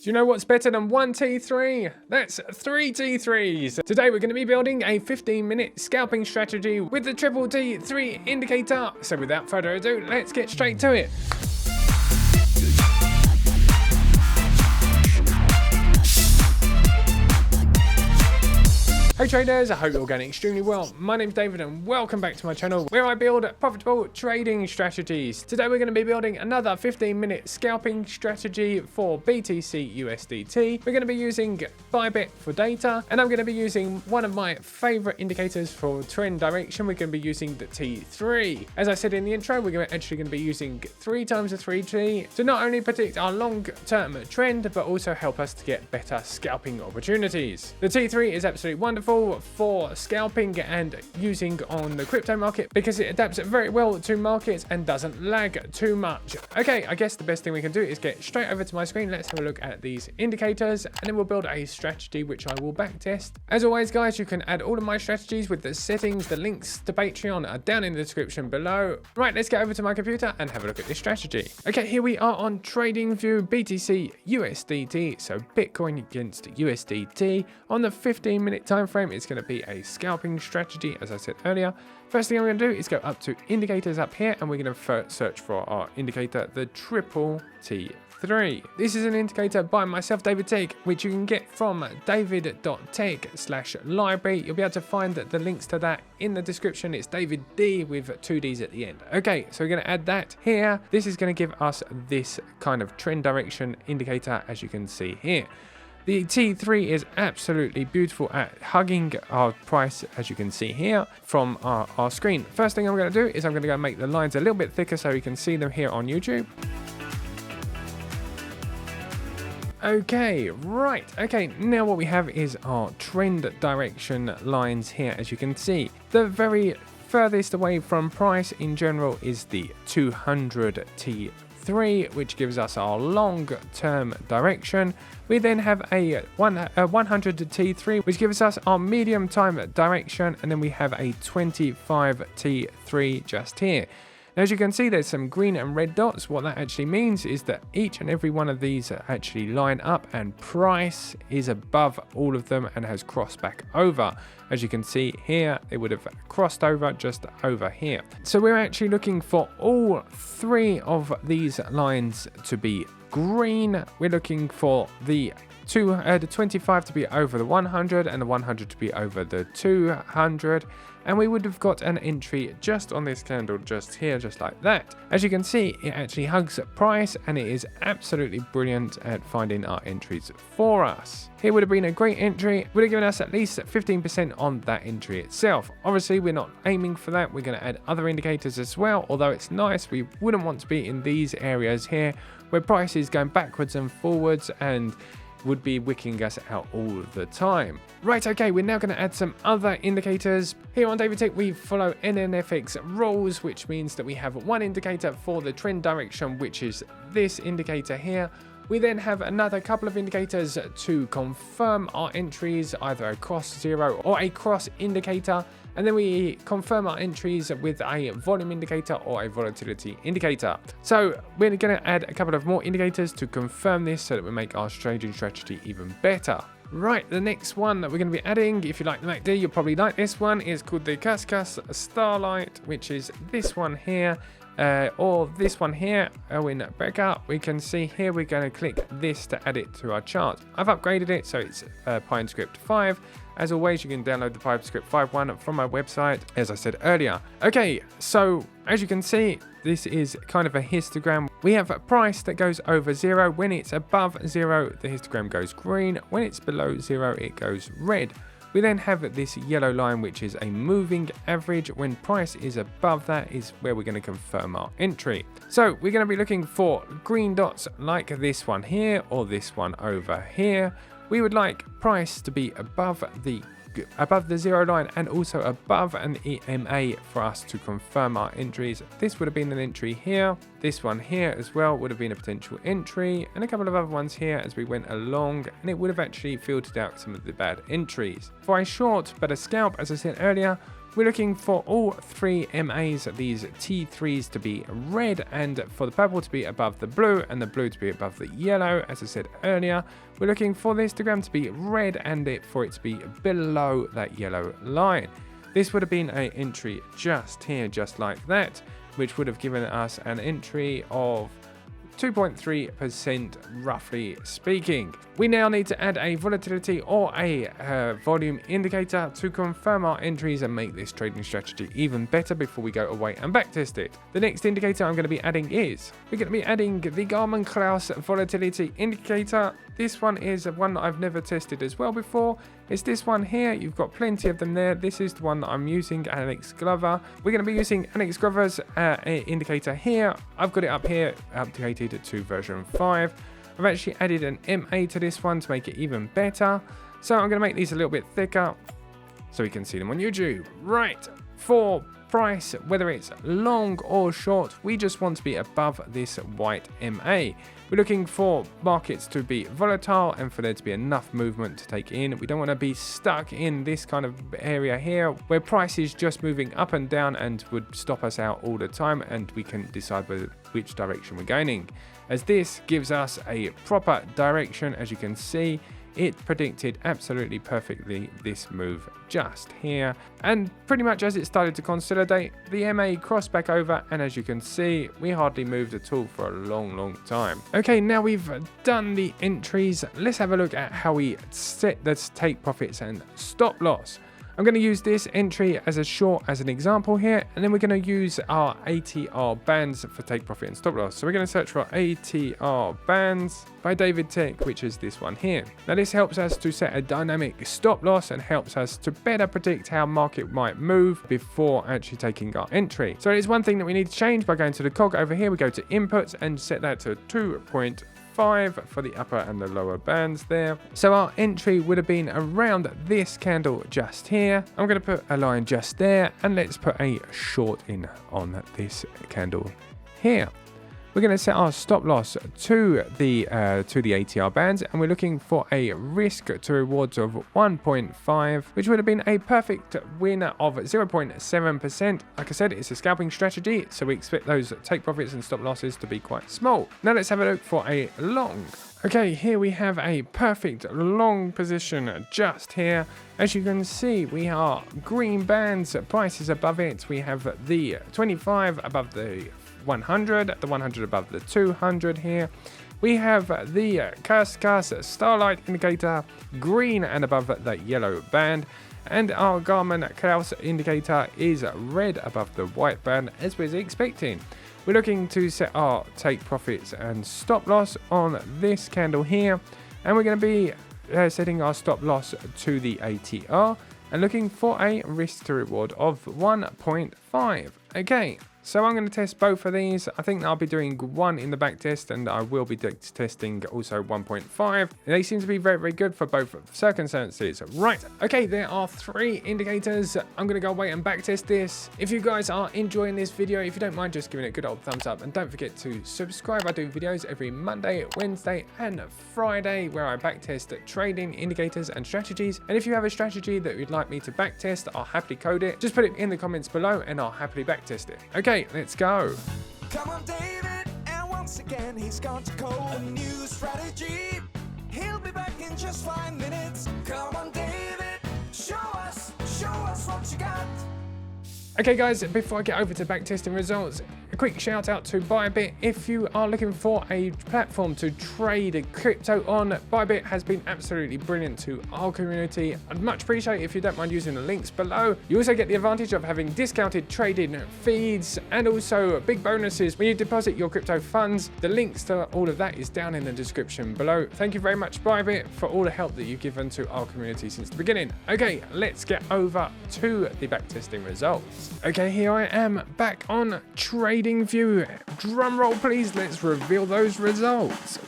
Do you know what's better than one T3? That's 3 T3s. Today we're going to be building a 15-minute scalping strategy with the triple T3 indicator. So without further ado, let's get straight to it. Hey traders, I hope you're all going extremely well. My name's David and welcome back to my channel where I build profitable trading strategies. Today we're going to be building another 15-minute scalping strategy for BTC USDT. We're going to be using Bybit for data, and I'm going to be using one of my favorite indicators for trend direction. We're going to be using the T3. As I said in the intro, we're actually going to be using 3 times the 3G to not only predict our long-term trend, but also help us to get better scalping opportunities. The T3 is absolutely wonderful for scalping and using on the crypto market because it adapts very well to markets and doesn't lag too much. Okay, I guess the best thing we can do is get straight over to my screen. Let's have a look at these indicators and then we'll build a strategy which I will backtest. As always guys, you can add all of my strategies with the settings. The links to Patreon are down in the description below. Right, let's get over to my computer and have a look at this strategy. Okay, here we are on Tradingview, BTC USDT, so Bitcoin against USDT. On the 15-minute time frame, it's going to be a scalping strategy, as I said earlier. First thing I'm going to do is go up to indicators up here, and we're going to search for our indicator, the triple T3. This is an indicator by myself, David Tech, which you can get from david.tech/library. You'll be able to find the links to that in the description. It's David D with 2 Ds at the end. Okay, so we're going to add that here. This is going to give us this kind of trend direction indicator, as you can see here. The T3 is absolutely beautiful at hugging our price, as you can see here from our screen. First thing I'm going to do is I'm going to go make the lines a little bit thicker so you can see them here on YouTube. Okay, right. Okay, now what we have is our trend direction lines here, as you can see. The very furthest away from price in general is the 200 T3, which gives us our long-term direction. We then have a 100 T3, which gives us our medium time direction, and then we have a 25 T3 just here. Now, as you can see, there's some green and red dots. What that actually means is that each and every one of these actually line up and price is above all of them and has crossed back over. As you can see here, it would have crossed over just over here. So we're actually looking for all 3 of these lines to be green. We're looking for the 25 to be over the 100 and the 100 to be over the 200, and we would have got an entry just on this candle just here, just like that. As you can see, it actually hugs price and it is absolutely brilliant at finding our entries for us. Here would have been a great entry, would have given us at least 15% on that entry itself. Obviously we're not aiming for that, we're going to add other indicators as well. Although it's nice, we wouldn't want to be in these areas here where price is going backwards and forwards and would be wicking us out all the time. Right, okay, we're now going to add some other indicators. Here on David Tech, we follow NNFX rules, which means that we have one indicator for the trend direction, which is this indicator here. We then have another couple of indicators to confirm our entries, either a cross 0 or a cross indicator. And then we confirm our entries with a volume indicator or a volatility indicator. So we're going to add a couple of more indicators to confirm this so that we make our trading strategy even better. Right, the next one that we're going to be adding, if you like the MACD, you'll probably like this one, is called the Cascas Starlight, which is this one here. Or this one here. In backup, we can see here we're going to click this to add it to our chart. I've upgraded it so it's PineScript 5. As always, you can download the PineScript 5.1 from my website, as I said earlier. Okay, so as you can see, this is kind of a histogram. We have a price that goes over 0. When it's above 0, the histogram goes green. When it's below 0, it goes red. We then have this yellow line, which is a moving average. When price is above that is where we're going to confirm our entry. So we're going to be looking for green dots like this one here or this one over here. We would like price to be above the 0 line and also above an EMA for us to confirm our entries. This would have been an entry here. This one here as well would have been a potential entry, and a couple of other ones here as we went along, and it would have actually filtered out some of the bad entries. For a short but a scalp, as I said earlier, we're looking for all three MAs, these T3s, to be red, and for the purple to be above the blue and the blue to be above the yellow. As I said earlier, we're looking for the histogram to be red and for it to be below that yellow line. This would have been an entry just here, just like that, which would have given us an entry of 2.3% roughly speaking. We now need to add a volatility or a volume indicator to confirm our entries and make this trading strategy even better before we go away and backtest it. The next indicator I'm going to be adding is, we're going to be adding the Garmin-Klaus volatility indicator. This one is one that I've never tested as well before. It's this one here. You've got plenty of them there. This is the one that I'm using, Alex Glover. We're going to be using Alex Glover's indicator here. I've got it up here, updated to version 5. I've actually added an MA to this one to make it even better. So I'm going to make these a little bit thicker so we can see them on YouTube. Right, for price, whether it's long or short, we just want to be above this white MA. We're looking for markets to be volatile and for there to be enough movement to take in. We don't want to be stuck in this kind of area here where price is just moving up and down and would stop us out all the time, and we can decide which direction we're going in. As this gives us a proper direction, as you can see, it predicted absolutely perfectly this move just here, and pretty much as it started to consolidate, the MA crossed back over, and as you can see, we hardly moved at all for a long time. Okay, now we've done the entries, let's have a look at how we set the take profits and stop loss. I'm going to use this entry as an example here, and then we're going to use our ATR bands for take profit and stop loss. So we're going to search for ATR bands by David Tech, which is this one here. Now this helps us to set a dynamic stop loss and helps us to better predict how market might move before actually taking our entry. So it's one thing that we need to change by going to the cog over here. We go to inputs and set that to 2.5 for the upper and the lower bands there. So our entry would have been around this candle just here. I'm going to put a line just there, and let's put a short in on this candle here. We're going to set our stop loss to the ATR bands, and we're looking for a risk to rewards of 1.5, which would have been a perfect win of 0.7%. Like I said, it's a scalping strategy, so we expect those take profits and stop losses to be quite small. Now let's have a look for a long. Okay, here we have a perfect long position just here. As you can see, we are green bands, prices above it. We have the 25 above the 100, the 100 above the 200 here. We have the Cascas Starlight indicator green and above that yellow band, and our Garmin-Klaus indicator is red above the white band, as we're expecting. We're looking to set our take profits and stop loss on this candle here, and we're going to be setting our stop loss to the ATR and looking for a risk to reward of 1.5. Okay, so I'm going to test both of these. I think I'll be doing one in the backtest, and I will be testing also 1.5. They seem to be very good for both circumstances. Right, okay, there are 3 indicators. I'm going to go away and backtest this. If you guys are enjoying this video, if you don't mind just giving it a good old thumbs up, and don't forget to subscribe. I do videos every Monday, Wednesday and Friday where I backtest trading indicators and strategies. And if you have a strategy that you'd like me to backtest, I'll happily code it. Just put it in the comments below and I'll happily backtest it. Okay, let's go. Come on, David, and once again he's going to code a new strategy. He'll be back in just 5 minutes. Come on, David, show us what you got. Okay guys, before I get over to backtesting results, a quick shout out to Bybit. If you are looking for a platform to trade crypto on, Bybit has been absolutely brilliant to our community. I'd much appreciate it if you don't mind using the links below. You also get the advantage of having discounted trading feeds and also big bonuses when you deposit your crypto funds. The links to all of that is down in the description below. Thank you very much, Bybit, for all the help that you've given to our community since the beginning. Okay, let's get over to the backtesting results. Okay, here I am back on Tradingview. Drum roll please, let's reveal those results.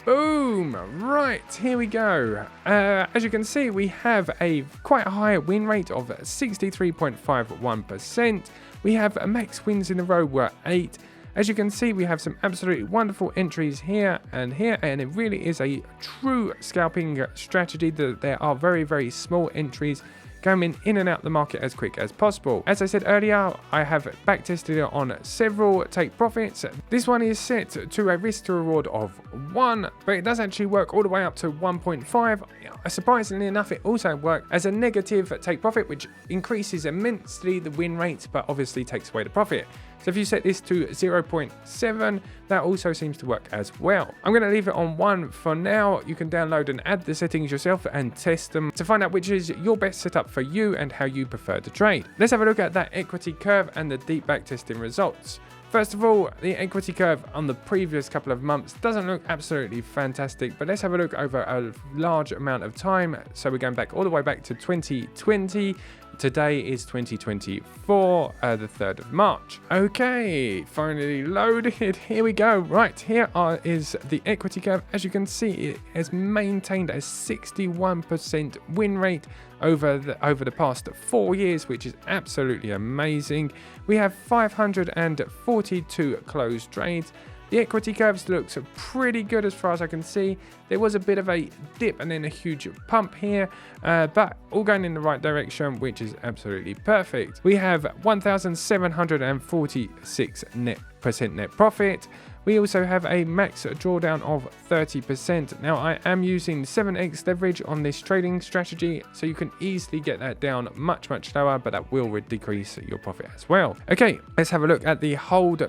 Boom! Right, here we go. As you can see, we have a quite high win rate of 63.51%. We have max wins in a row were 8. As you can see, we have some absolutely wonderful entries here, and it really is a true scalping strategy. There are very small entries coming in and out the market as quick as possible. As I said earlier, I have backtested it on several take profits. This one is set to a risk to reward of 1, but it does actually work all the way up to 1.5. Surprisingly enough, it also works as a negative take profit, which increases immensely the win rate, but obviously takes away the profit. So if you set this to 0.7, that also seems to work as well. I'm going to leave it on 1 for now. You can download and add the settings yourself and test them to find out which is your best setup for you and how you prefer to trade. Let's have a look at that equity curve and the deep backtesting results. First of all, the equity curve on the previous couple of months doesn't look absolutely fantastic, but let's have a look over a large amount of time. So we're going back all the way back to 2020. Today is 2024, the 3rd of March. Okay, finally loaded. Here we go. Right, is the equity curve. As you can see, it has maintained a 61% win rate over the past 4 years, which is absolutely amazing. We have 542 closed trades. The equity curves looks pretty good as far as I can see. There was a bit of a dip and then a huge pump here, but all going in the right direction, which is absolutely perfect. We have 1,746 net profit. We also have a max drawdown of 30%. Now I am using 7x leverage on this trading strategy, so you can easily get that down much lower, but that will decrease your profit as well. Okay, let's have a look at the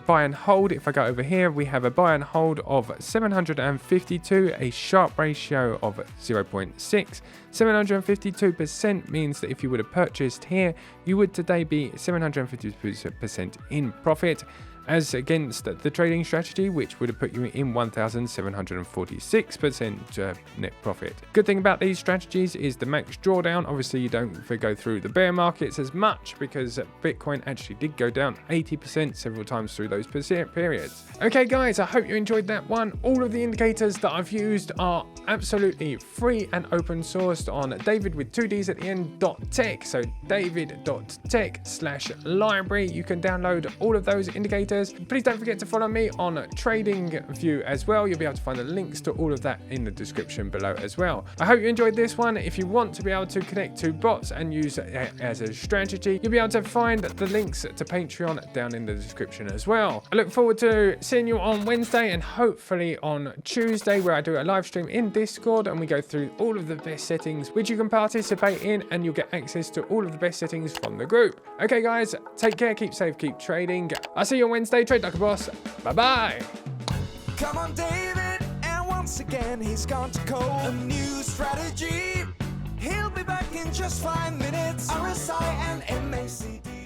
buy and hold. If I go over here, we have a buy and hold of 752, a sharp ratio of 0.6. 752% means that if you would have purchased here, you would today be 752% in profit, as against the trading strategy, which would have put you in 1,746% net profit. Good thing about these strategies is the max drawdown. Obviously, you don't go through the bear markets as much because Bitcoin actually did go down 80% several times through those periods. Okay, guys, I hope you enjoyed that one. All of the indicators that I've used are absolutely free and open sourced on David with 2Ds at the end .tech. So david.tech/library. You can download all of those indicators. Please don't forget to follow me on Tradingview as well. You'll be able to find the links to all of that in the description below as well. I hope you enjoyed this one. If you want to be able to connect to bots and use it as a strategy, you'll be able to find the links to Patreon down in the description as well. I look forward to seeing you on Wednesday and hopefully on Tuesday, where I do a live stream in Discord and we go through all of the best settings which you can participate in, and you'll get access to all of the best settings from the group. Okay, guys, take care, keep safe, keep trading. I'll see you on Wednesday. Trade like a boss. Bye-bye. Come on, David, and once again he's gone to code a new strategy. He'll be back in just 5 minutes. RSI and MACD.